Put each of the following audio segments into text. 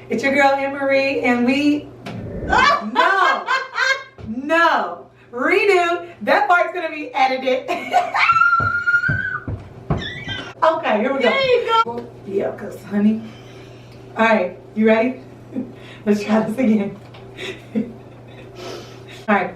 It's your girl, Anne-Marie, and we... No. Redo. That part's going to be edited. Okay, here we go. There you go. Yeah, because, honey. All right, you ready? Let's try this again. All right.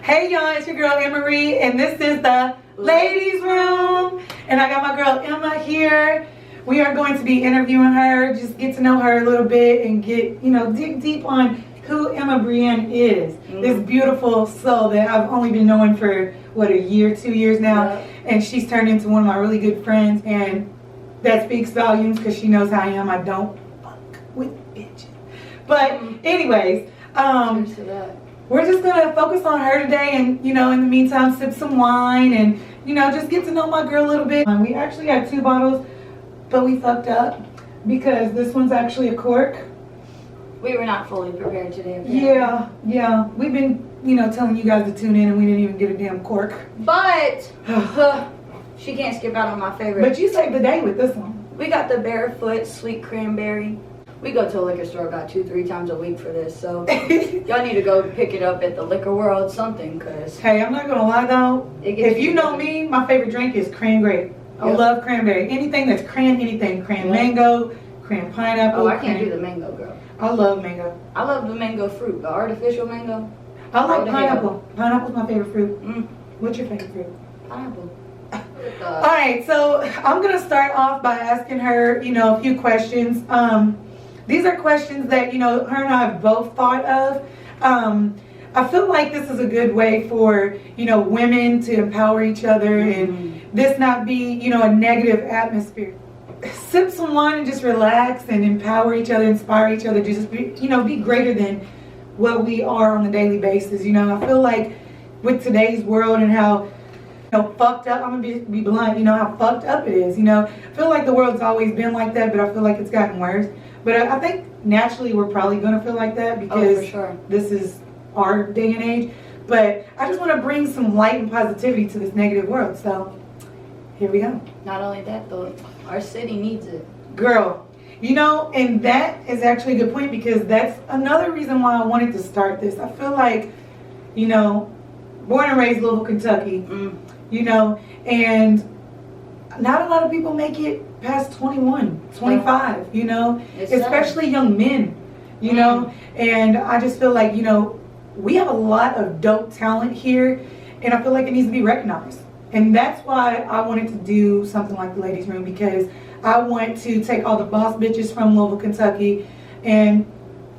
Hey, y'all, it's your girl, Anne-Marie, and this is the ladies' room. And I got my girl, Emma, here. We are going to be interviewing her, just get to know her a little bit and get, dig deep on who Emma Breanne is. This beautiful soul that I've only been knowing for, what, a year, 2 years now. Yeah. And she's turned into one of my really good friends. And that speaks volumes because she knows how I am. I don't fuck with bitches. But anyways, we're just going to focus on her today and, in the meantime, sip some wine and, just get to know my girl a little bit. We actually got 2 bottles, but we fucked up because this one's actually a cork. We were not fully prepared today. Yeah. We've been, telling you guys to tune in and we didn't even get a damn cork. But she can't skip out on my favorite. But you saved the day with this one. We got the Barefoot Sweet Cranberry. We go to a liquor store about 2-3 times a week for this, so y'all need to go pick it up at the Liquor World something, cause hey, I'm not gonna lie though. If you know me, my favorite drink is cran grape. I love cranberry. Anything that's cran mango, cran pineapple. Oh, I can't do the mango, girl. I love mango. I love the mango fruit, the artificial mango. I like pineapple. Pineapple's my favorite fruit. What's your favorite fruit? Pineapple. All right, so I'm gonna start off by asking her, a few questions. These are questions that, her and I have both thought of. I feel like this is a good way for, women to empower each other and this not be, a negative atmosphere. Sip some wine and just relax and empower each other, inspire each other, just be, be greater than what we are on a daily basis. I feel like with today's world and how, fucked up, I'm gonna be blunt, how fucked up it is. I feel like the world's always been like that, but I feel like it's gotten worse. But I think naturally we're probably going to feel like that because this is our day and age. But I just want to bring some light and positivity to this negative world. So here we go. Not only that, though, our city needs it. Girl, and that is actually a good point because that's another reason why I wanted to start this. I feel like, born and raised Louisville, Kentucky, and not a lot of people make it past 21, 25, especially young men, and I just feel like, we have a lot of dope talent here and I feel like it needs to be recognized. And that's why I wanted to do something like the ladies' room because I want to take all the boss bitches from Louisville, Kentucky and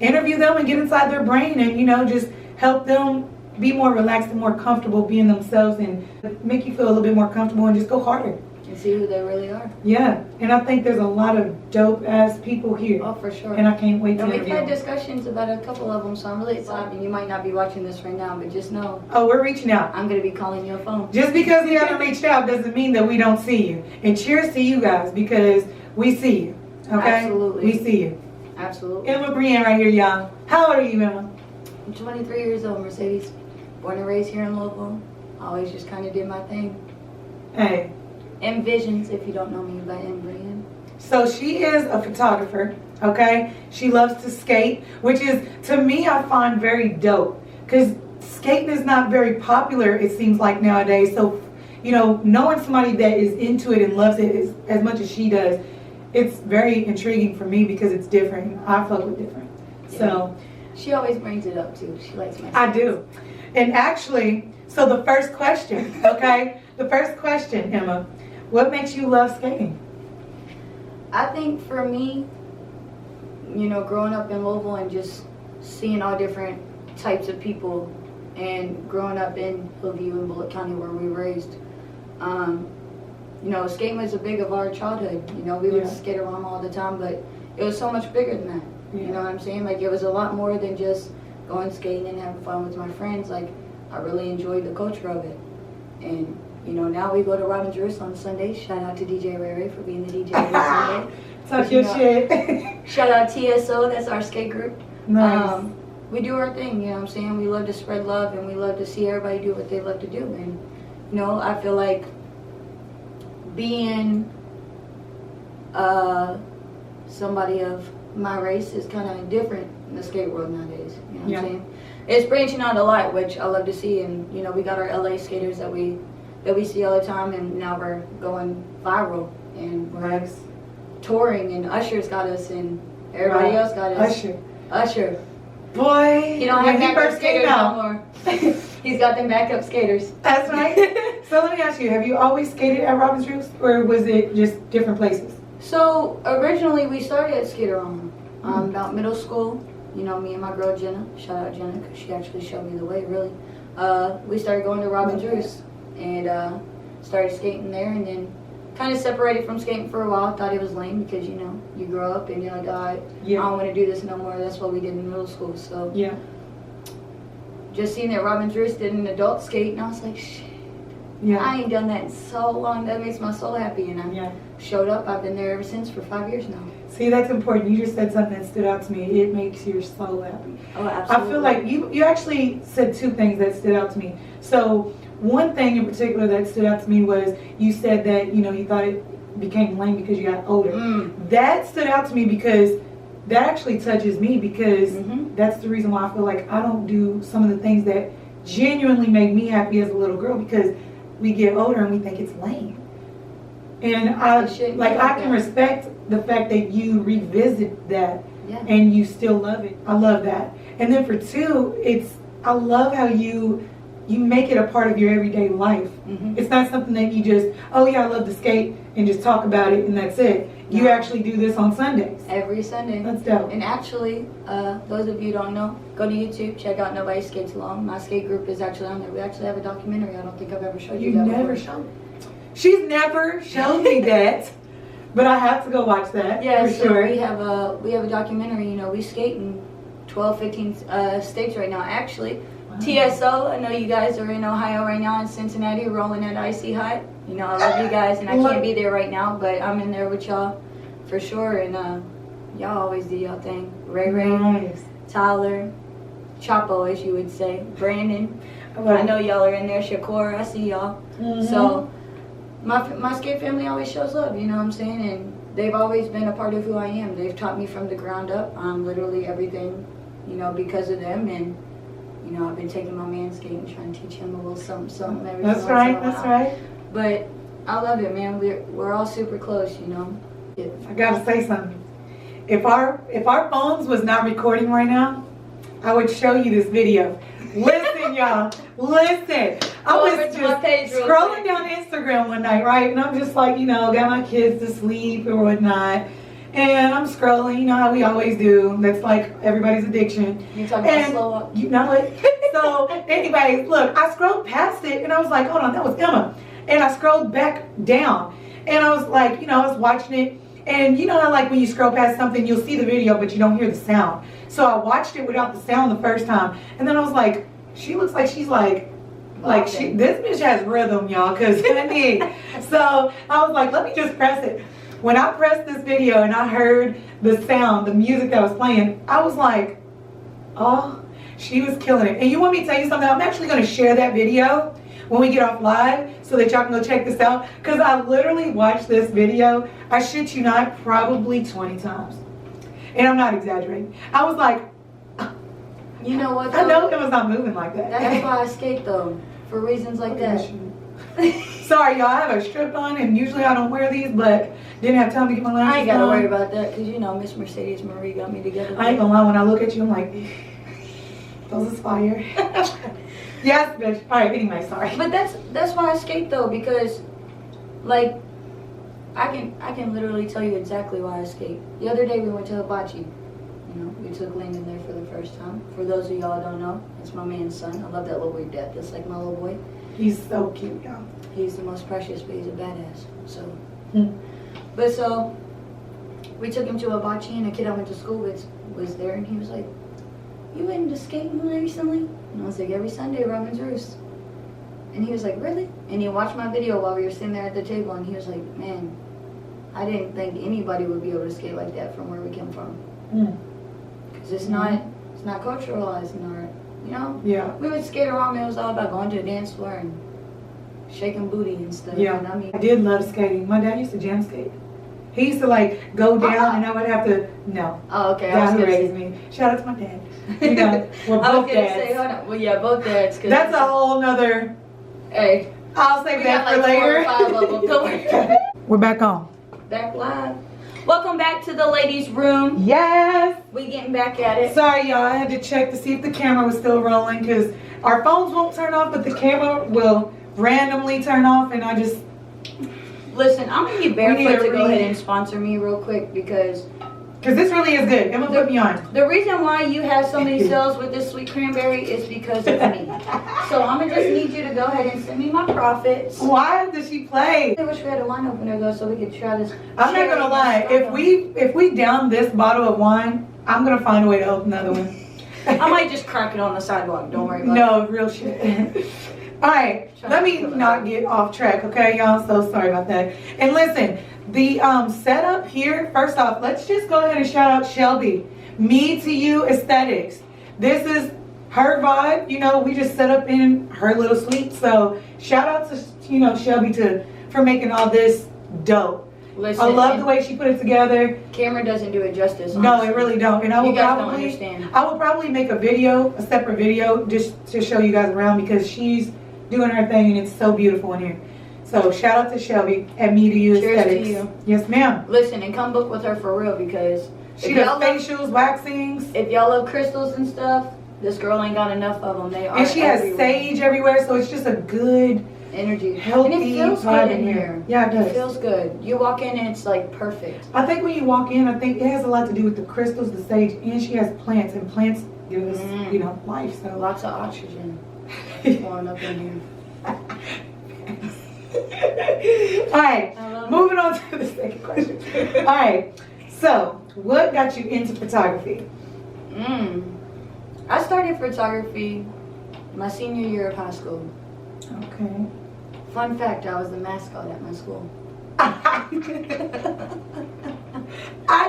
interview them and get inside their brain and, just help them be more relaxed and more comfortable being themselves and make you feel a little bit more comfortable and just go harder. And see who they really are. Yeah, and I think there's a lot of dope-ass people here. Oh, for sure. And I can't wait to interview. And we've had discussions about a couple of them, so I'm really excited. You might not be watching this right now, but just know. Oh, we're reaching out. I'm going to be calling your phone. Just because we haven't reached out doesn't mean that we don't see you. And cheers to you guys because we see you. Okay? Absolutely. We see you. Absolutely. Emma Breanne right here, y'all. How old are you, Emma? I'm 23 years old, Mercedes. Born and raised here in Louisville. Always just kind of did my thing. Hey. Envisions, if you don't know me, by Anne Breanne. So she is a photographer, okay? She loves to skate, which is, to me, I find very dope. Because skating is not very popular, it seems like, nowadays. So, knowing somebody that is into it and loves it as much as she does, it's very intriguing for me because it's different. I fuck with different. Yeah. So she always brings it up, too. She likes my I do. And actually, so the first question, okay? The first question, Emma. What makes you love skating? I think for me, growing up in Louisville and just seeing all different types of people and growing up in Hillview and Bullitt County where we were raised, skating was a big of our childhood. We would skate around all the time, but it was so much bigger than that. Yeah. You know what I'm saying? Like, it was a lot more than just going skating and having fun with my friends. Like, I really enjoyed the culture of it. And now we go to Robin Drew's on Sundays. Shout out to DJ Ray Ray for being the DJ every Sunday. Talk your shit. Shout out TSO, that's our skate group. Nice. We do our thing, you know what I'm saying? We love to spread love and we love to see everybody do what they love to do. And, I feel like being somebody of my race is kind of different in the skate world nowadays. You know what Yeah. I'm saying? It's branching out a lot, which I love to see. And you know, we got our LA skaters that we see all the time, and now we're going viral, and we're Nice. touring, and Usher's got us, and everybody else got us. Usher. Boy, He don't when have he backup first came skaters no out. more. He's got them backup skaters. That's right. So let me ask you, have you always skated at Robin's Roost, or was it just different places? So originally we started at Skaterama. About middle school, you know, me and my girl Jenna, shout out Jenna, because she actually showed me the way, really. We started going to Robin's Roost and started skating there, and then kind of separated from skating for a while. Thought it was lame because, you know, you grow up and you're like, I don't want to do this no more. That's what we did in middle school. So Yeah. just seeing that Robin's Roost did an adult skate, and I was like, shit, Yeah. I ain't done that in so long. That makes my soul happy, and I showed up. I've been there ever since for 5 years now. See, that's important. You just said something that stood out to me. It makes your soul happy. Oh, absolutely. I feel like you actually said two things that stood out to me. So one thing in particular that stood out to me was you said that, you know, you thought it became lame because you got older. That stood out to me because that actually touches me, because that's the reason why I feel like I don't do some of the things that genuinely make me happy as a little girl, because we get older and we think it's lame. And I can respect the fact that you revisit that and you still love it. I love that. And then for two, I love how you make it a part of your everyday life. It's not something that you just, oh yeah, I love to skate, and just talk about it and that's it. You actually do this on Sundays. Every Sunday. That's dope. And actually, those of you who don't know, go to YouTube, check out Nobody Skates Alone. My skate group is actually on there. We actually have a documentary. I don't think I've ever showed you that never before. showed. She's never showed me that, but I have to go watch that. Yeah, for so sure. we have a documentary. You know, we skate in 12, 15 states right now. Actually, TSO, I know you guys are in Ohio right now, in Cincinnati, rolling at Icy Hot. You know, I love you guys, and I can't be there right now, but I'm in there with y'all for sure. And y'all always do y'all thing. Ray, Nice. Tyler, Chapo, as you would say, Brandon. I know y'all are in there. Shakur, I see y'all. So my skate family always shows up. You know what I'm saying? And they've always been a part of who I am. They've taught me from the ground up. I'm literally everything, you know, because of them. And you know, I've been taking my man skating, trying to teach him a little something every That's right. That's right. But I love it, man. We're all super close, you know. I gotta say something. If our phones was not recording right now, I would show you this video. Listen, y'all. Listen. I was just scrolling down Instagram one night, right? And I'm just like, you know, got my kids to sleep or whatnot. And I'm scrolling, you know how we always do. That's like everybody's addiction. You talking about slow up? You know it. So, anyway, look, I scrolled past it and I was like, hold on, that was Emma. And I scrolled back down and I was like, you know, I was watching it. And you know how like when you scroll past something, you'll see the video, but you don't hear the sound. So I watched it without the sound the first time. And then I was like, she looks like she's like this bitch has rhythm, y'all, because honey. So I was like, let me just press it. When I pressed this video and I heard the sound, the music that was playing, I was like, oh, she was killing it. And you want me to tell you something? I'm actually going to share that video when we get off live so that y'all can go check this out. Because I literally watched this video, I shit you not, probably 20 times. And I'm not exaggerating. I was like, you know what? Though? I know it was not moving like that. That's why I skate though, for reasons like that. Sorry, y'all, I have a strip on, and usually I don't wear these, but didn't have time to get my lashes on. I ain't gotta worry about that, because you know Miss Mercedes Marie got me together. I ain't gonna lie, when I look at you, I'm like, those is fire. Yes, bitch. All right, anyway, sorry. But that's why I skate though, because like I can literally tell you exactly why I skate. The other day we went to Hibachi. You know, we took Landon there for the first time. For those of y'all who don't know, it's my man's son. I love that little boy death. That's like my little boy. He's so cute, y'all. He's the most precious, but he's a badass. So, but so we took him to Hibachi, and a kid I went to school with was there, and he was like, "You went into skating recently?" And I was like, "Every Sunday, Robin's Roost." And he was like, "Really?" And he watched my video while we were sitting there at the table, and he was like, "Man, I didn't think anybody would be able to skate like that from where we came from." Because it's not culturalized in our, you know? Yeah. We would skate around, and it was all about going to a dance floor and shaking booty and stuff. Yeah. And I did love skating. My dad used to jam skate. He used to like go down and I would have to, no. Oh, okay. God who raised me. Shout out to my dad. You know, we're I was both gonna dads. say, hold on. Well, yeah, both dads. That's a whole nother, Hey. I'll save We that got for like 4 later. or 5 of them. Don't worry. We're back on. Back live. Welcome back to the ladies' room. Yes. We getting back at it. Sorry, y'all. I had to check to see if the camera was still rolling because our phones won't turn off, but the camera will randomly turn off, and I just. Listen, I'm gonna need Barefoot need a to go read. ahead and sponsor me real quick because This really is good. Emma, put me on. the reason why you have so many sales with this sweet cranberry is because of me. So I'm gonna just need you to go ahead and send me my profits. Why does she play? I wish we had a wine opener though, so we could try this. I'm not gonna lie. If we down this bottle of wine, I'm gonna find a way to open another one. I might just crack it on the sidewalk. Don't worry about it. No, real shit. All right, let me not get off track, okay, y'all? So sorry about that. And listen, the setup here. First off, let's just go ahead and shout out Shelby. Me to You Aesthetics. This is her vibe. You know, we just set up in her little suite. So shout out to Shelby for making all this dope. Listen, I love the way she put it together. Camera doesn't do it justice. No, honestly. it really don't. And I You will guys don't probably, understand. I will probably make a separate video, just to show you guys around because she's doing her thing and it's so beautiful in here. So shout out to Shelby at Me to You Cheers Aesthetics. to you. Yes, ma'am. Listen, and come book with her for real because She if does y'all facials, waxings, if y'all love crystals and stuff, this girl ain't got enough of them. They are and she has everywhere. sage everywhere. So it's just a good, energy, healthy and it feels vibe good in here. Yeah, it does. It feels good. You walk in and it's like perfect. I think when you walk in, I think it has a lot to do with the crystals, the sage, and she has plants, and plants give us, life. So Lots of oxygen flowing up in here. All right, moving on to the second question. All right, so what got you into photography? I started photography my senior year of high school. Okay. Fun fact, I was the mascot at my school. I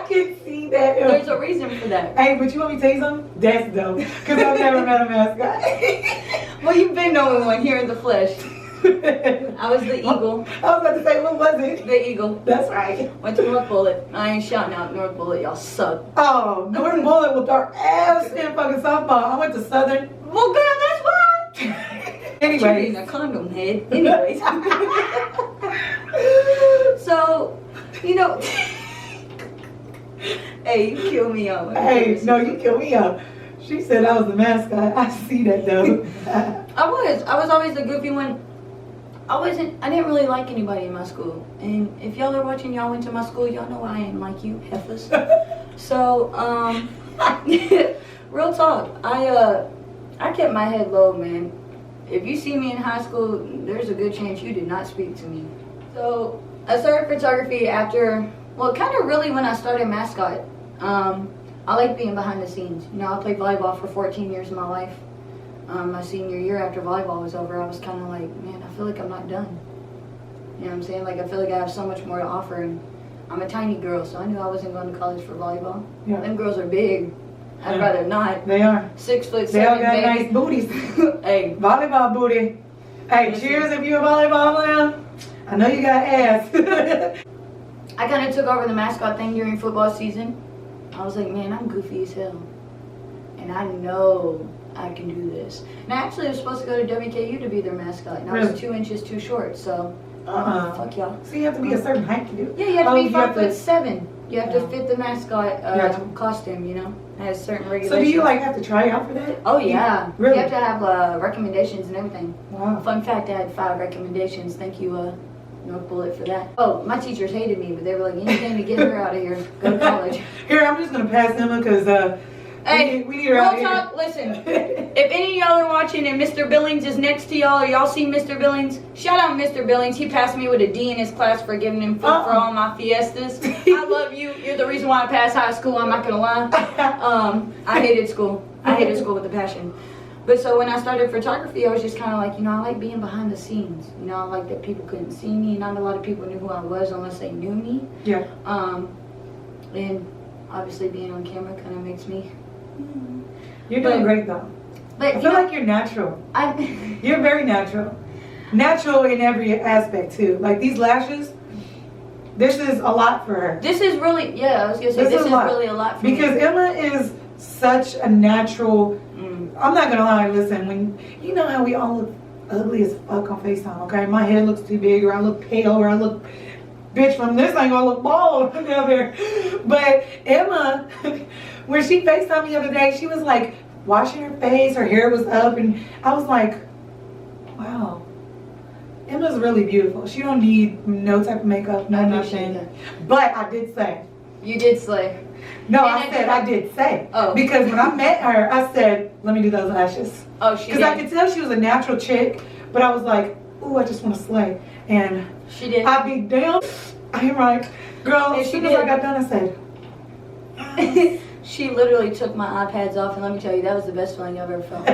can see that. There's a reason for that. Hey, but you want me to tell you something? That's dope. Because I've never met a mascot. Well, you've been knowing one here in the flesh. I was the eagle. I was about to say, what was it? The eagle. That's right. Went to North Bullet. I ain't shouting out North Bullet. Y'all suck. Oh, North Bullet with our ass in fucking softball. I went to Southern. Well, girl, that's why. Anyway. You a condom head. Anyways. So, hey, you kill me out. Hey, no, you kill me out. She said I was the mascot. I see that though. I was always the goofy one. I didn't really like anybody in my school. And if y'all are watching, y'all went to my school, y'all know I ain't like you, heifers. So, real talk, I kept my head low, man. If you see me in high school, there's a good chance you did not speak to me. So, I started photography after, kind of really when I started mascot. I like being behind the scenes. I played volleyball for 14 years of my life. My senior year after volleyball was over, I was kind of like, man, I feel like I'm not done. You know what I'm saying? Like, I feel like I have so much more to offer. And I'm a tiny girl, so I knew I wasn't going to college for volleyball. Yeah. Them girls are big. I'd rather not. They are. 6'7", They all got baby. nice booties. Hey. Volleyball booty. Hey, cheers if you're a volleyball player. I know you got ass. I kind of took over the mascot thing during football season. I was like, man, I'm goofy as hell. And I know I can do this. And I actually was supposed to go to WKU to be their mascot. And I was 2 inches too short, so fuck y'all. So you have to be a certain height to do it? Yeah, you have to be 5'7". You have to fit the mascot Gotcha. costume, It has certain regulations. So do you have to try out for that? Oh yeah. Really? You have to have recommendations and everything. Wow. Fun fact, I had 5 recommendations. Thank you, North Bullet, for that. Oh, my teachers hated me, but they were like, anything to get her out of here. Go to college. Here, I'm just going to pass Emma because hey, we need her out here. Talk, listen, if any of y'all are watching and Mr. Billings is next to y'all, or y'all see Mr. Billings, shout out Mr. Billings. He passed me with a D in his class for giving him food for all my fiestas. I love you. You're the reason why I passed high school. I'm not going to lie. I hated school. I hated school with a passion. But so when I started photography, I was just kind of like, I like being behind the scenes. I like that people couldn't see me. Not a lot of people knew who I was unless they knew me. Yeah. And obviously being on camera kind of makes me... You're doing great though. But I feel like you're natural. You're very natural. Natural in every aspect too. Like these lashes, this is a lot for her. This is really, I was gonna say, this is really a lot for me. Because Emma is such a natural, I'm not gonna lie, listen, when, you know how we all look ugly as fuck on FaceTime, okay? My head looks too big, or I look pale, or I look, bitch, from this ain't gonna look bald down there. But Emma, when she FaceTimed me the other day, she was like washing her face, her hair was up, and I was like, wow. Emma's really beautiful. She don't need no type of makeup, no nothing. But I did say. You did slay. No, I said I did say. Oh. Because when I met her, I said, let me do those lashes. Oh, she did. Because I could tell she was a natural chick, but I was like, ooh, I just want to slay. And she did. I'd be damn. I am right. Girl, as soon as I got done, I said. She literally took my iPads off, and let me tell you, that was the best feeling I've ever felt.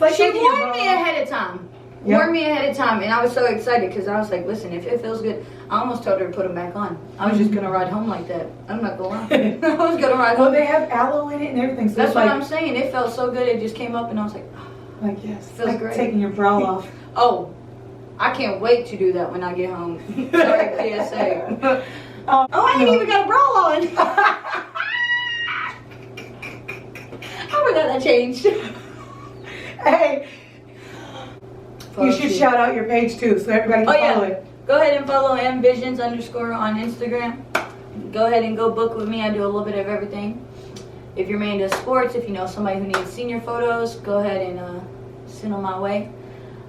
Like, she warned me ahead of time. Yep. Warned me ahead of time, and I was so excited because I was like, listen, if it feels good, I almost told her to put them back on. I was just going to ride home like that. I'm not going to lie. I was going to ride home. Well, they have aloe in it and everything. So that's what like, I'm saying. It felt so good. It just came up, and I was like, like yes. Feels like great. Taking your bra off. Oh, I can't wait to do that when I get home. Sorry, PSA. I ain't even got a bra on. I forgot that changed. Hey. You should shout out your page too, so everybody can follow it. Go ahead and follow mvisions_ on Instagram. Go ahead and go book with me. I do a little bit of everything. If you're into sports, if you know somebody who needs senior photos, go ahead and send them my way.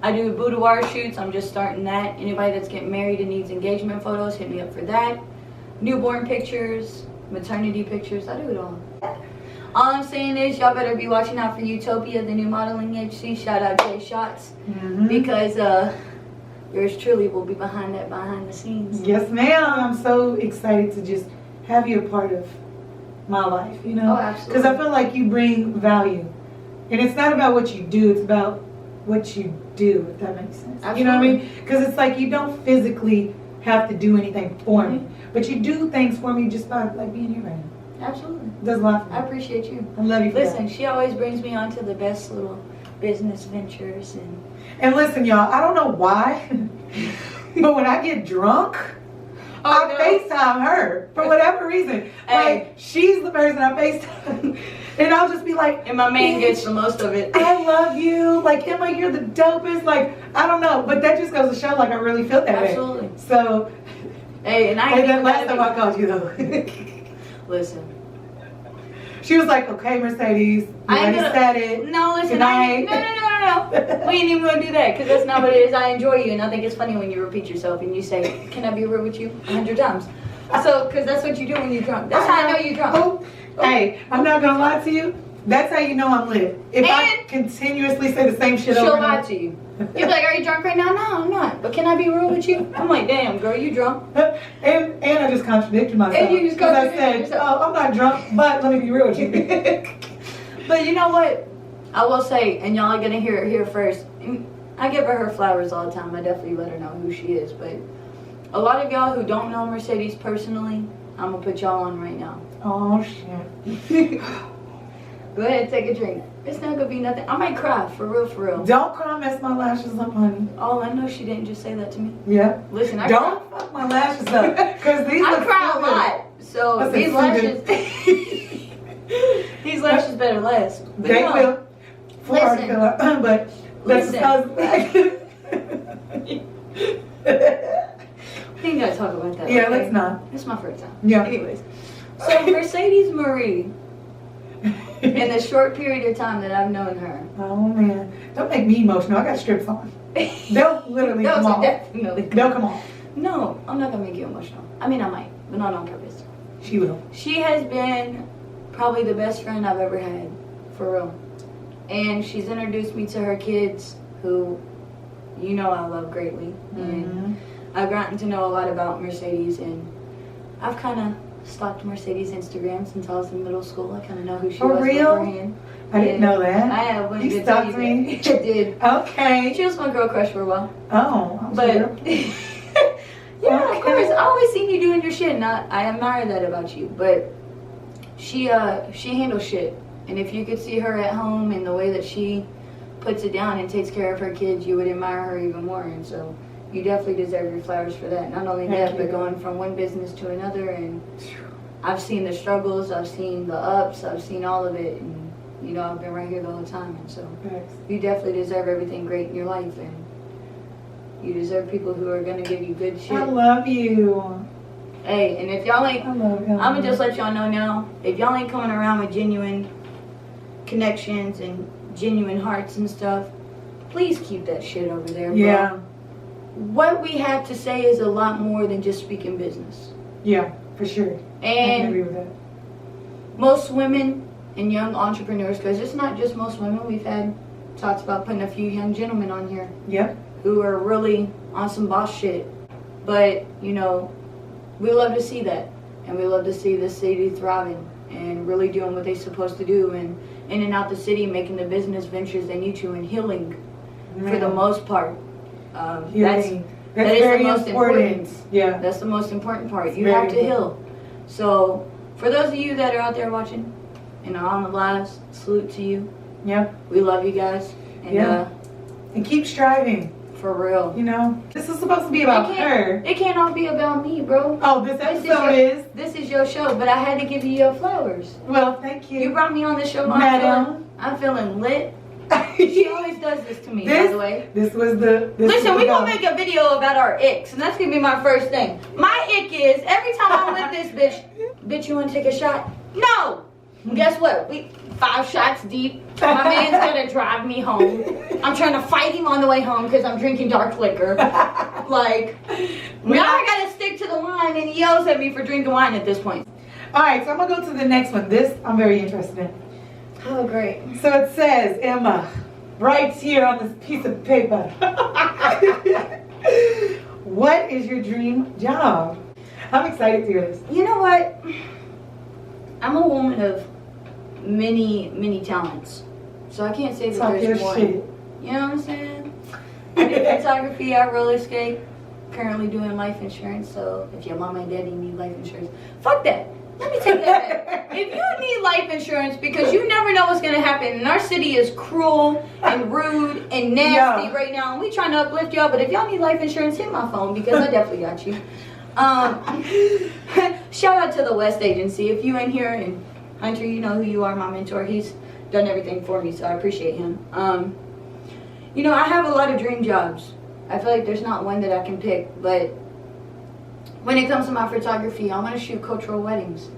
I do boudoir shoots. I'm just starting that. Anybody that's getting married and needs engagement photos, hit me up for that. Newborn pictures, maternity pictures. I do it all. All I'm saying is, y'all better be watching out for Utopia, the new modeling agency. Shout out Jay Shots, because yours truly will be behind the scenes. Yes, ma'am. I'm so excited to just have you a part of my life. You know, oh, absolutely. Because I feel like you bring value, and it's not about what you do; it's about what you do. If that makes sense. Absolutely. You know what I mean? Because it's like you don't physically have to do anything for me, but you do things for me just by like being here right now. Absolutely. It does a lot for me. I appreciate you. I love you for Listen, that. she always brings me on to the best little business ventures. And listen, y'all, I don't know why, but when I get drunk, I FaceTime her for whatever reason. Hey. Like, she's the person I FaceTime. And I'll just be like, and my man gets the most of it. I love you. Like, Emma, you're the dopest. Like, I don't know. But that just goes to show, like, I really feel that Absolutely. way. So, hey, and then last time I called you, though. Listen. She was like, okay, Mercedes, you already said it. No, listen, no. We ain't even gonna do that, because that's not what it is. I enjoy you, and I think it's funny when you repeat yourself and you say, can I be real with you 100 times? So, because that's what you do when you're drunk. That's how I know you're drunk. Oh. Hey, I'm not gonna lie to you. That's how you know I'm lit. If I continuously say the same shit over and over. She'll lie to you. You'll be like, are you drunk right now? No, I'm not. But can I be real with you? I'm like, damn, girl, you drunk. And I just contradicted myself. And you just contradicted I said, yourself. oh, I'm not drunk, but let me be real with you. But you know what? I will say, and y'all are going to hear it here first. I give her flowers all the time. I definitely let her know who she is. But a lot of y'all who don't know Mercedes personally, I'm going to put y'all on right now. Oh, shit. Go ahead, take a drink. It's not gonna be nothing. I might cry, for real. Don't cry, mess my lashes up, honey. Oh, I know she didn't just say that to me. Yeah. Listen, don't fuck my lashes up, because these I look cry so a lot, so these lashes, these lashes better last. But they will. Listen, but listen. We ain't gotta talk about that. Yeah, okay? let's not. It's my first time. Yeah. Anyways, so Mercedes Marie. In the short period of time that I've known her. Oh man, don't make me emotional. I got strips on. They'll literally come off. They'll come off. No, I'm not gonna make you emotional. I mean, I might, but not on purpose. She will. She has been probably the best friend I've ever had, for real. And she's introduced me to her kids, who, you know, I love greatly. And I've gotten to know a lot about Mercedes, and I've kind of stalked Mercedes' Instagram since I was in middle school. I kind of know who she was beforehand. I didn't know that. I have. You stalked me? I did. Okay. She was my girl crush for a while. Oh. But yeah, of course. I always seen you doing your shit, and I admire that about you. But she handles shit, and if you could see her at home and the way that she puts it down and takes care of her kids, you would admire her even more. And so you definitely deserve your flowers for that. Not only that, but going from one business to another, and I've seen the struggles, I've seen the ups, I've seen all of it, and you know, I've been right here the whole time, and so you definitely deserve everything great in your life, and you deserve people who are gonna give you good shit. I love you. Hey, and if y'all ain't, I love you. I'm gonna just let y'all know now, if y'all ain't coming around with genuine connections and genuine hearts and stuff, please keep that shit over there, bro. Yeah. What we have to say is a lot more than just speaking business. Yeah, for sure. I can agree with that. Most women and young entrepreneurs, because it's not just most women, we've had talks about putting a few young gentlemen on here. Yep. Who are really on some boss shit. But, you know, we love to see that. And we love to see the city thriving and really doing what they're supposed to do, and in and out the city, making the business ventures they need to, and healing for the most part. Healing. That is very the most important. Yeah. That's the most important part. You have to heal. So, for those of you that are out there watching and are on the lives, salute to you. Yep. We love you guys. And, and keep striving. For real. You know, this is supposed to be about her. It can't all be about me, bro. Oh, this episode is. This is your show, but I had to give you your flowers. Well, thank you. You brought me on the show. I'm feeling lit. She always does this to me, by the way. This was the... Listen, we're going to make a video about our icks, and that's going to be my first thing. My ick is, every time I'm with this bitch, you want to take a shot? No! And guess what? We 5 shots deep. My man's going to drive me home. I'm trying to fight him on the way home because I'm drinking dark liquor. Like, now I got to stick to the wine, and he yells at me for drinking wine at this point. All right, so I'm going to go to the next one. This I'm very interested in. Oh, great. So it says, Emma, right here on this piece of paper. What is your dream job? I'm excited to hear this. You know what? I'm a woman of many talents. So I can't say that there's one. Shit. You know what I'm saying? I do photography, I roller skate, currently doing life insurance, so if your mama and daddy need life insurance, fuck that. Let me take that back. If you need life insurance, because you never know what's going to happen, and our city is cruel and rude and nasty right now, and we trying to uplift y'all, but if y'all need life insurance, hit my phone, because I definitely got you. Shout out to the West Agency. If you in here, and Hunter, you know who you are, my mentor. He's done everything for me, so I appreciate him. You know, I have a lot of dream jobs. I feel like there's not one that I can pick, but when it comes to my photography, I want to shoot cultural weddings.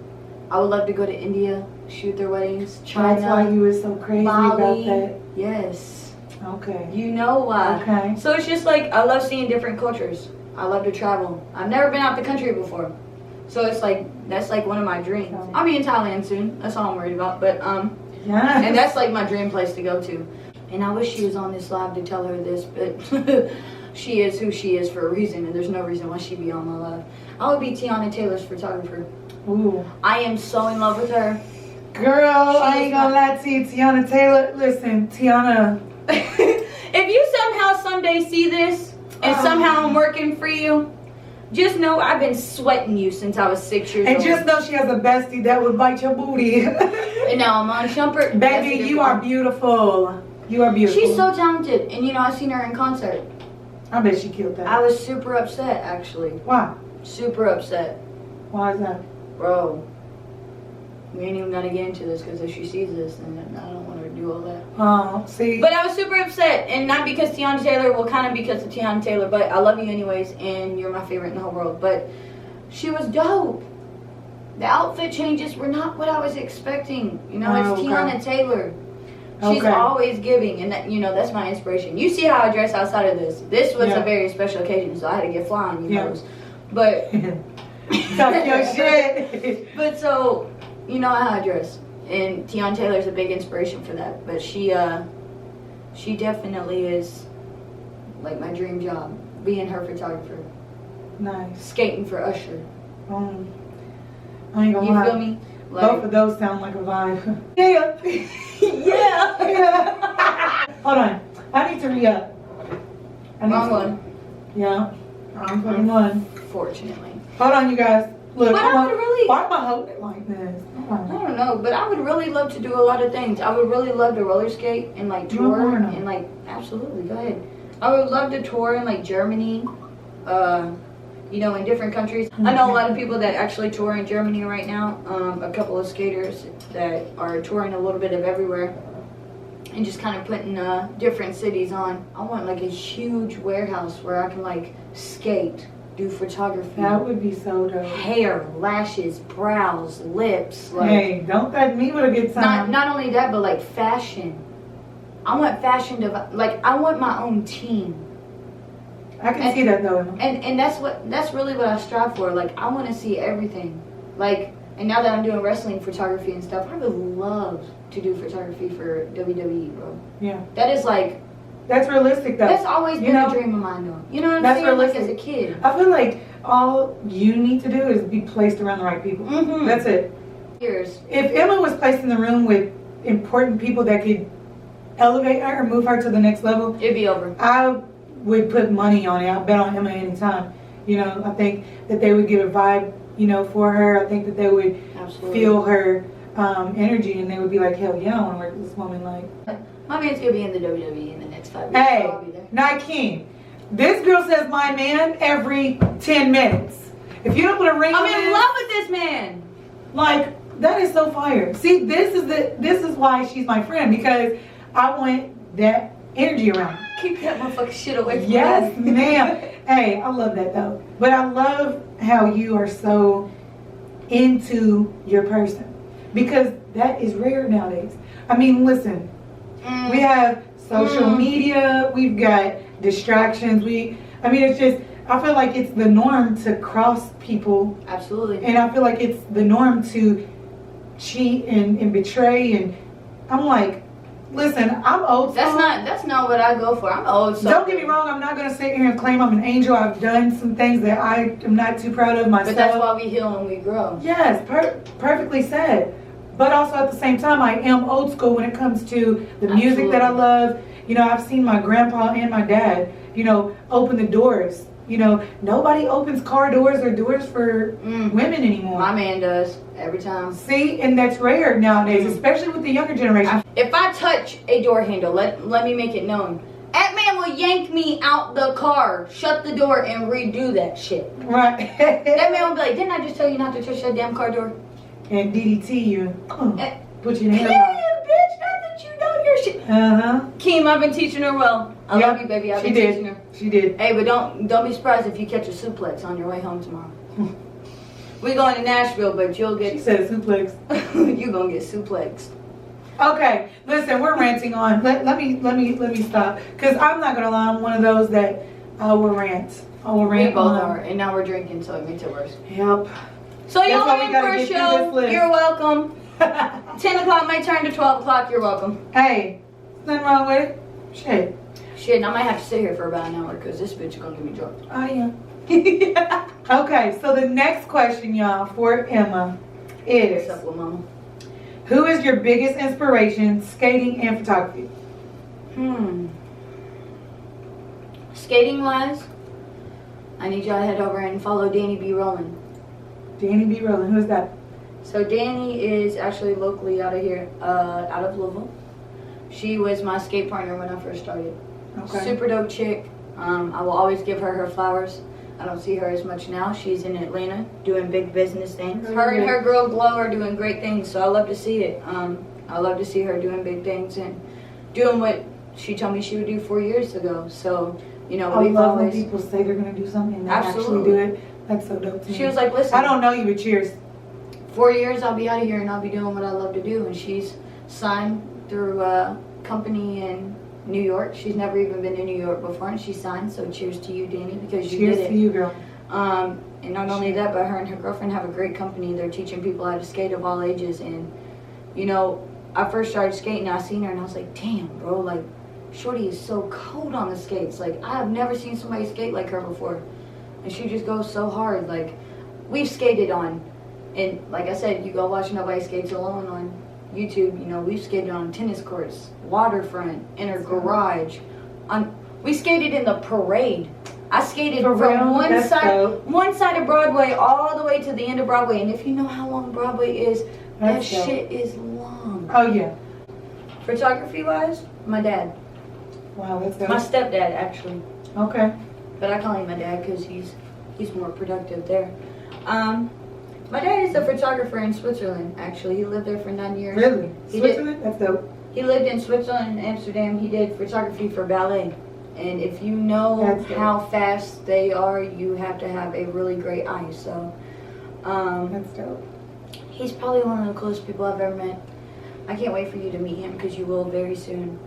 I would love to go to India, shoot their weddings, China. That's why you were so crazy Bali, about that. Yes. Okay. You know why. Okay. So it's just like, I love seeing different cultures. I love to travel. I've never been out the country before. So it's like, that's like one of my dreams. I'll be in Thailand soon. That's all I'm worried about. But, yeah. And that's like my dream place to go to. And I wish she was on this live to tell her this, but she is who she is for a reason, and there's no reason why she'd be on my live. I would be Tiana Taylor's photographer. Ooh. I am so in love with her. Girl, I ain't gonna lie to you, Tiana Taylor. Listen, Tiana. If you somehow someday see this, and somehow I'm working for you, just know I've been sweating you since I was 6 years old. And just know she has a bestie that would bite your booty. And now I'm on Shumpert. Baby, you are beautiful. You are beautiful. She's so talented. And you know, I seen her in concert. I bet she killed that. I was super upset, actually. Why? Super upset. Why is that? Bro, we ain't even gonna get into this, because if she sees this, then I don't want her to do all that. Oh, see. But I was super upset, and not because Tiana Taylor, well, kind of because of Tiana Taylor, but I love you anyways, and you're my favorite in the whole world. But she was dope. The outfit changes were not what I was expecting. You know, it's Tiana Taylor. She's always giving, and that, you know, that's my inspiration. You see how I dress outside of this. This was a very special occasion, so I had to get fly on you knows. But talk your shit. But so, you know how I dress, and Tiana Taylor's a big inspiration for that. But she definitely is like my dream job, being her photographer. Nice. Skating for Usher. I ain't gonna lie. You feel me? Like, both of those sound like a vibe. Yeah. Yeah. Hold on. I need to re-up. Wrong one. Yeah. I'm putting one. Fortunately. Hold on, you guys. Look. But I would really... Why am I holding it like this? I don't know, but I would really love to do a lot of things. I would really love to roller skate and like tour and like, absolutely, go ahead. I would love to tour in like Germany you know, in different countries. I know a lot of people that actually tour in Germany right now. A couple of skaters that are touring a little bit of everywhere and just kind of putting different cities on. I want like a huge warehouse where I can like skate, do photography. That would be so dope. Hair, lashes, brows, lips. Like, hey, don't threaten me with a good time. not only that, but like fashion. I want fashion to, like, I want my own team. I can see that though. And that's really what I strive for. Like, I want to see everything. Like, and now that I'm doing wrestling photography and stuff, I would love to do photography for WWE, bro. Yeah. That is like, that's realistic though. that's always been a dream of mine though. You know what I'm That's saying? realistic. Like as a kid. I feel like all you need to do is be placed around the right people. Mm-hmm. That's it. Years. If Emma was placed in the room with important people that could elevate her or move her to the next level, It'd be over. I would put money on it. I'll bet on Emma anytime. You know, I think that they would get a vibe, you know, for her. I think that they would Absolutely. feel her energy, and they would be like, hell yeah, I want to work with this woman. Like, My man's gonna be in the WWE in the next 5 years. hey, So I'll be there. Nike, this girl says my man every 10 minutes. If you don't put a ring on I'm in this, love with this man. like, that is so fire. See, this is why she's my friend, because I want that energy around her. Keep that motherfucking shit away from me. Yes, ma'am. Hey, I love that though. But I love how you are so into your person, because that is rare nowadays. I mean, listen, we have social media, we've got distractions. I mean, it's just, I feel like it's the norm to cross people. Absolutely. And I feel like it's the norm to cheat and betray. And I'm like, listen, I'm old school. That's not what I go for. I'm old soul. Don't get me wrong, I'm not going to sit here and claim I'm an angel. I've done some things that I am not too proud of myself. But that's why we heal and we grow. Yes, perfectly said. But also at the same time, I am old school when it comes to the music that I love. You know, I've seen my grandpa and my dad, you know, open the doors. You know, nobody opens car doors or doors for women anymore. My man does every time. See, and that's rare nowadays, especially with the younger generation. If I touch a door handle, let me make it known. That man will yank me out the car, shut the door, and redo that shit. Right. That man will be like, didn't I just tell you not to touch that damn car door? And DDT you. Put your Yeah, hand on. bitch, not that you know your shit. Uh-huh. Keem, I've been teaching her well. I love you, baby. I've been teaching her. She did. Hey, but don't be surprised if you catch a suplex on your way home tomorrow. We going to Nashville, but you'll She get said suplex. you gonna get suplexed. Okay, listen, we're ranting on. Let me stop, because I'm not gonna lie, I'm one of those that I will rant. I will rant. We both on. are, and now we're drinking, so it makes it worse. Yep. So y'all why we in gotta for a get through show. this list. You're welcome. 10 o'clock my turn to 12 o'clock. You're welcome. Hey, nothing wrong with it. Shit. Shit, and I might have to sit here for about an hour because this bitch is gonna get me drunk. I am. Okay, so the next question, y'all, for Emma is, What's up, little mama? who is your biggest inspiration, skating and photography? Skating wise, I need y'all to head over and follow Danny B. Rollin. Danny B. Rowland, who's that? So Danny is actually locally out of here, out of Louisville. She was my skate partner when I first started. Okay. Super dope chick. I will always give her her flowers. I don't see her as much now. She's in Atlanta doing big business things. Her and her girl Glow are doing great things, so I love to see it. I love to see her doing big things and doing what she told me she would do 4 years ago. So, you know, I we've love always... when people say they're going to do something and they Absolutely. actually do it. That's so dope to me. She was like, listen... I don't know you, but cheers. 4 years I'll be out of here and I'll be doing what I love to do. And she's signed through a company in New York. She's never even been to New York before, and she signed. So cheers to you, Danny, because you Cheers did it. to you, girl. And not only that, but her and her girlfriend have a great company. They're teaching people how to skate of all ages. And you know, I first started skating, I seen her and I was like, damn, bro, like shorty is so cold on the skates. Like I have never seen somebody skate like her before. And she just goes so hard. Like we've skated on, and like I said, you go watch Nobody Skates Alone on YouTube. You know, we've skated on tennis courts, waterfront, in her garage. We skated in the parade. I skated For from real? That's dope. one side of Broadway all the way to the end of Broadway. And if you know how long Broadway is, that That's dope. shit is long. Oh, yeah. Photography wise, my dad. Wow, that's My dope. stepdad, actually. Okay. but I call him my dad because he's more productive there. My dad is a photographer in Switzerland, actually. He lived there for 9 years. Really? Switzerland? That's dope. He lived in Switzerland and Amsterdam. He did photography for ballet. And if you know how fast they are, you have to have a really great eye. So, that's dope. He's probably one of the coolest people I've ever met. I can't wait for you to meet him because you will very soon.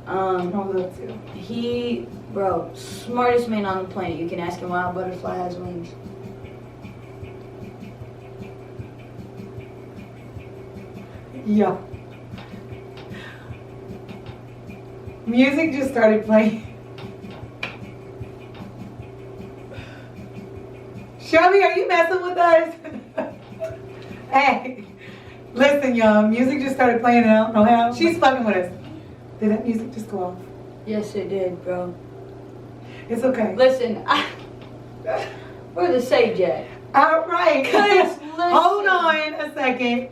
I would love to. He, bro, smartest man on the planet. You can ask him why a butterfly has wings. Yeah. Music just started playing. Shelby, are you messing with us? Hey, listen, y'all. Music just started playing and I don't know how. She's fucking with us. Did that music just go off? Yes, it did, bro. It's okay. Listen, we're the sage yet. All right. Listen. Hold on a second.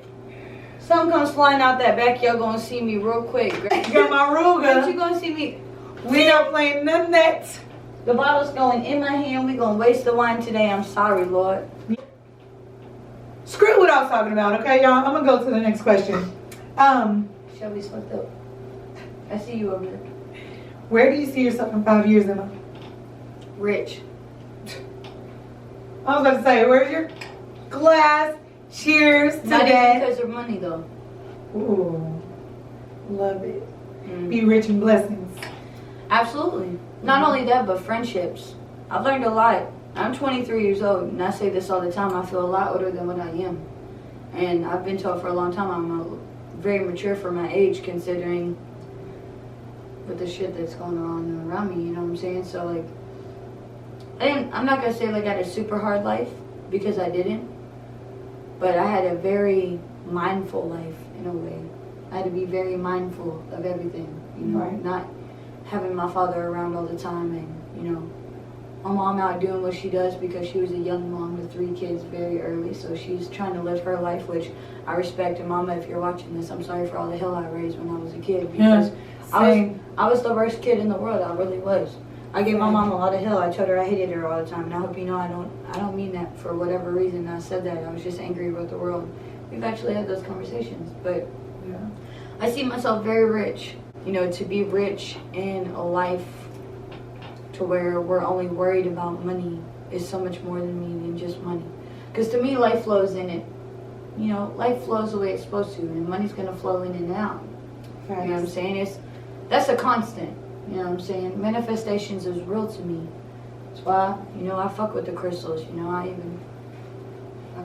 Something comes flying out that back, y'all gonna see me real quick. Got my Ruger. But you gonna see me. We not playing none of that. The bottle's going in my hand. We gonna waste the wine today. I'm sorry, Lord. Screw what I was talking about, okay, y'all? I'm gonna go to the next question. Shelby's fucked up. I see you over there. Where do you see yourself in 5 years, Emma? Rich. I was about to say, where's your glass? Cheers to Not even that. because of money, though. Ooh, love it. Mm. Be rich in blessings. Absolutely. Not only that, but friendships. I've learned a lot. I'm 23 years old, and I say this all the time. I feel a lot older than what I am. And I've been told for a long time I'm very mature for my age, considering with the shit that's going on around me, you know what I'm saying? So, like, I'm not going to say, like, I had a super hard life, because I didn't. But I had a very mindful life, in a way. I had to be very mindful of everything, you know, Right. Not having my father around all the time, and, you know, my mom out doing what she does because she was a young mom with 3 kids very early, so she's trying to live her life, which I respect. And Mama, if you're watching this, I'm sorry for all the hell I raised when I was a kid, because I was the worst kid in the world. I really was. I gave my mom a lot of hell. I told her I hated her all the time, and I hope you know I don't mean that for whatever reason I said that. I was just angry with the world. We've actually had those conversations, but Yeah. I see myself very rich. You know, to be rich in a life to where we're only worried about money is so much more than just money. Because to me, life flows in it. You know, life flows the way it's supposed to, and money's going to flow in and out. You know what I'm saying? That's a constant. You know what I'm saying? Manifestations is real to me. That's why, you know, I fuck with the crystals. You know, I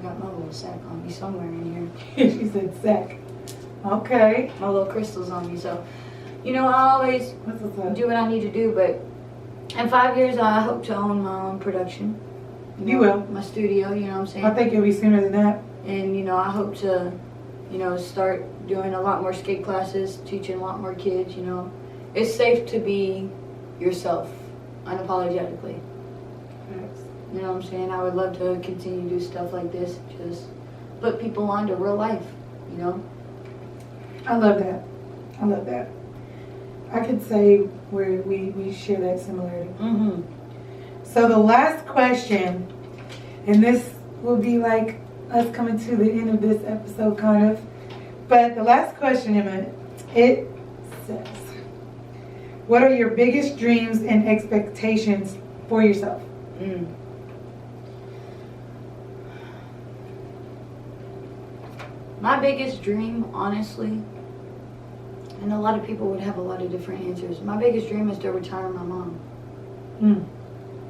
got my little sack on me somewhere in here. She said sack. Okay. My little crystals on me. So, you know, I always do what I need to do. But in 5 years, I hope to own my own production. You will. My studio, you know what I'm saying? I think it'll be sooner than that. And, you know, I hope to, you know, start doing a lot more skate classes, teaching a lot more kids, you know. It's safe to be yourself, unapologetically. You know what I'm saying? I would love to continue to do stuff like this, just put people on to real life, you know? I love that. I love that. I could say where we share that similarity. Mm-hmm. So the last question, and this will be like us coming to the end of this episode, kind of. But the last question, Emma, it says, what are your biggest dreams and expectations for yourself? My biggest dream, honestly, and a lot of people would have a lot of different answers. My biggest dream is to retire my mom.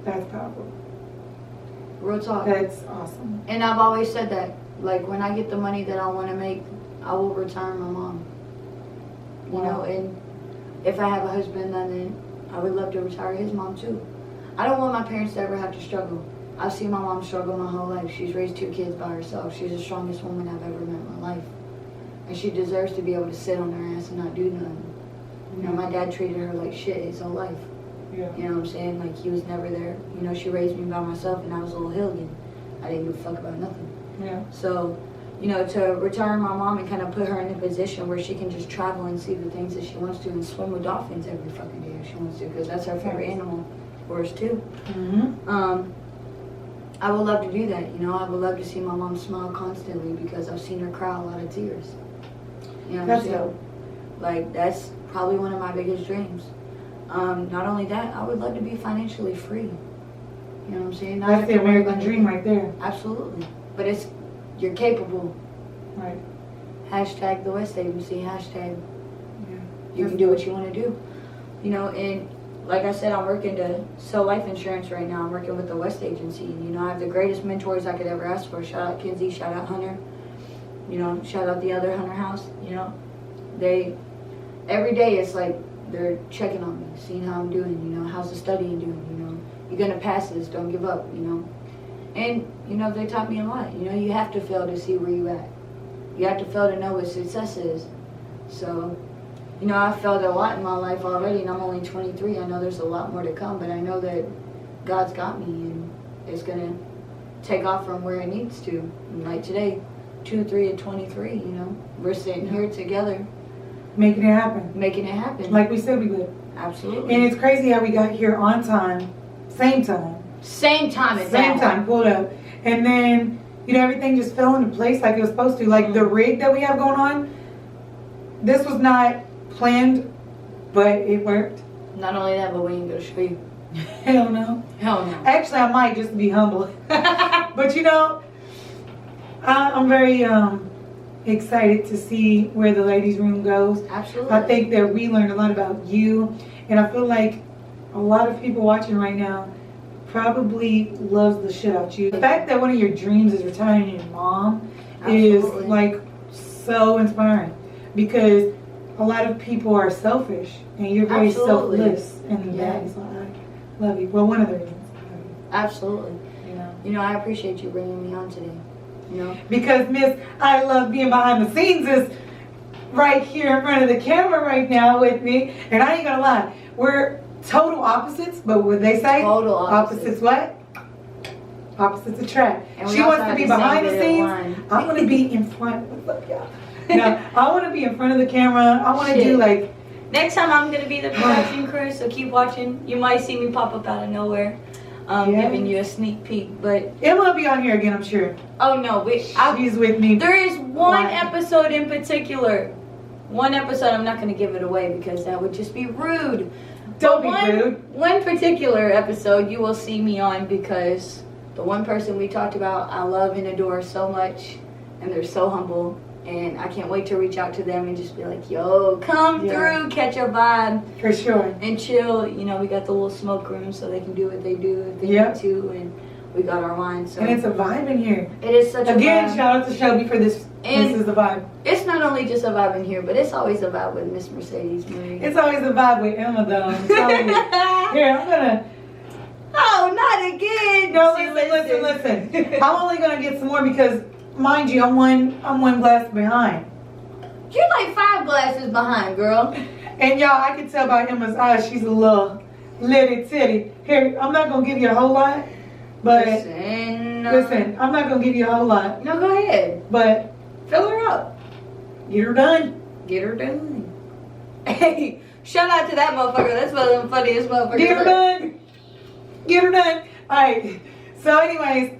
That's powerful. Real talk. That's awesome. And I've always said that. Like, when I get the money that I want to make, I will retire my mom. You know, and if I have a husband, then I would love to retire his mom too. I don't want my parents to ever have to struggle. I've seen my mom struggle my whole life. She's raised 2 kids by herself. She's the strongest woman I've ever met in my life. And she deserves to be able to sit on her ass and not do nothing. You know, my dad treated her like shit his whole life. Yeah. You know what I'm saying? Like, he was never there. You know, she raised me by myself, and I was a little hooligan. I didn't give a fuck about nothing. Yeah. So, you know, to retire my mom and kind of put her in a position where she can just travel and see the things that she wants to and swim with dolphins every fucking day if she wants to, because that's her favorite animal. course, too. Mm-hmm. I would love to do that. You know, I would love to see my mom smile constantly because I've seen her cry a lot of tears. You know what I'm saying? Like, that's probably one of my biggest dreams. Not only that, I would love to be financially free. You know what I'm saying? That's the American dream right there. Absolutely. But you're capable. Right. Hashtag the West Agency, hashtag Yeah. you can do what you want to do. You know, and like I said, I'm working to sell life insurance right now. I'm working with the West Agency. And, you know, I have the greatest mentors I could ever ask for. Shout out Kinsey, shout out Hunter. You know, shout out the other Hunter House. You know, every day it's like they're checking on me, seeing how I'm doing. You know, how's the studying doing? You know, you're going to pass this, don't give up, you know. And, you know, they taught me a lot. You know, you have to fail to see where you at. You have to fail to know what success is. So, you know, I've failed a lot in my life already, and I'm only 23. I know there's a lot more to come, but I know that God's got me, and it's going to take off from where it needs to. And like today, 2, 3, and 23, you know, we're sitting here together. Making it happen. Making it happen. Like we said we would. Absolutely. And it's crazy how we got here on time, same time. Same time as Same time, pulled up. And then, you know, everything just fell into place like it was supposed to. Like the rig that we have going on, this was not planned, but it worked. Not only that, but we ain't gonna show you. Hell no. Hell no. Actually, I might just to be humble. But you know, I'm very excited to see where the ladies' room goes. Absolutely. I think that we learned a lot about you, and I feel like a lot of people watching right now probably loves the shit out you. The fact that one of your dreams is retiring your mom is like so inspiring, because a lot of people are selfish and you're very selfless, and that is why I love you. Well, one of the reasons I love you. Absolutely. You know, I appreciate you bringing me on today. You know, because Miss I Love Being Behind the Scenes is right here in front of the camera right now with me, and I ain't gonna lie, we're total opposites, but what they say? Total opposites. Opposites what? Opposites attract. And She wants to be behind the scenes. I want to be in front. What's up, y'all? No, I want to be in front of the camera. I want to do like. Next time I'm going to be the production crew, so keep watching. You might see me pop up out of nowhere, giving you a sneak peek. But Emma will be on here again, I'm sure. Oh no, she's with me. There is one episode in particular. One episode, I'm not going to give it away because that would just be rude. Don't be rude. One particular episode you will see me on because the one person we talked about, I love and adore so much, and they're so humble. And I can't wait to reach out to them and just be like, yo, come through, catch a vibe. For sure. And chill. You know, we got the little smoke room so they can do what they do if they need to. And we got our wine. So. And it's a vibe in here. It is such a vibe. Again, shout out to Shelby for this. And this is the vibe. It's not only just a vibe in here, but it's always a vibe with Miss Mercedes Marie. It's always a vibe with Emma, though. I'm telling you. Here, I'm going to. Oh, not again. No, listen. I'm only going to get some more because, mind you, I'm one glass behind. You're like 5 glasses behind, girl. And y'all, I can tell by Emma's eyes, she's a little litty titty. Here, I'm not going to give you a whole lot, but listen, I'm not going to give you a whole lot. No, go ahead. But fill her up. Get her done. Get her done. Hey, shout out to that motherfucker. That's one of the funniest motherfuckers. Get her done. Get her done. All right. So anyways,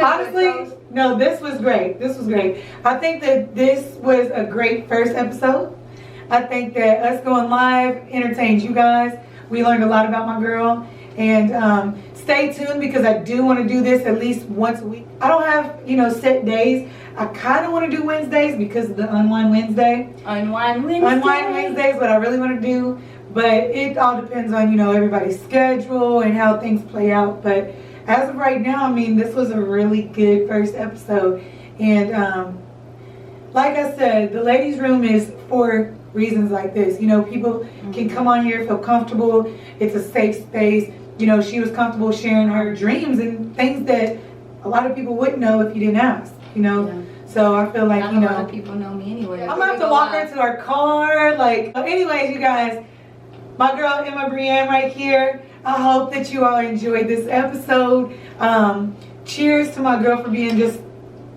honestly, no, this was great. This was great. I think that this was a great first episode. I think that us going live entertained you guys. We learned a lot about my girl. And stay tuned because I do want to do this at least once a week. I don't have, set days. I kind of want to do Wednesdays because of the Unwind Wednesday. Unwind Wednesday. Unwind Wednesday is what I really want to do. But it all depends on, everybody's schedule and how things play out. But as of right now, I mean, this was a really good first episode. And like I said, the ladies' room is for reasons like this. People can come on here, feel comfortable. It's a safe space. She was comfortable sharing her dreams and things that a lot of people wouldn't know if you didn't ask, So I feel like, a lot of people know me anyway. I'm going to have to walk her to our car. Anyways, you guys, my girl Emma Breanne right here. I hope that you all enjoyed this episode. Cheers to my girl for being just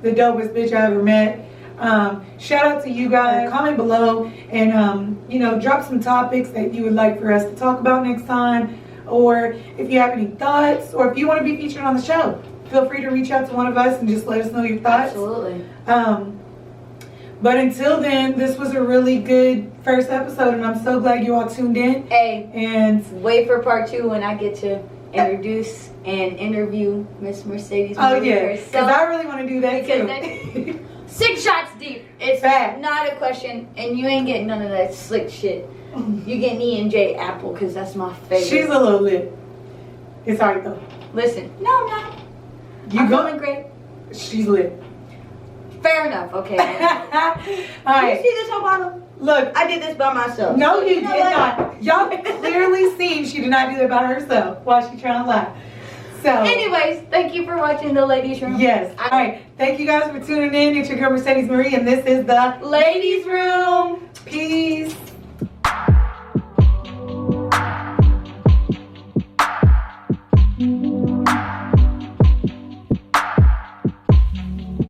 the dopest bitch I ever met. Shout out to you guys. Comment below and, you know, drop some topics that you would like for us to talk about next time. Or if you have any thoughts, or if you want to be featured on the show, feel free to reach out to one of us and just let us know your thoughts. Absolutely. But until then, this was a really good first episode, and I'm so glad you all tuned in. Hey, and wait for part 2 when I get to introduce and interview Miss Mercedes. Oh yeah, because I really want to do that too. 6 shots deep. It's Fact. not a question, and you ain't getting none of that slick shit. You getting E&J Apple because that's my favorite. She's a little lit. It's alright though. Listen, no, I'm not. You going great. She's lit. Fair enough. Okay. Alright. You see this whole bottle? Look, I did this by myself. no, you know did what? not. Y'all clearly seen she did not do that by herself while she trying to lie. So, Anyways, thank you for watching the ladies' room. yes. Alright. Thank you guys for tuning in. It's your girl Mercedes Marie, and this is the Ladies' room. Peace. Thank you.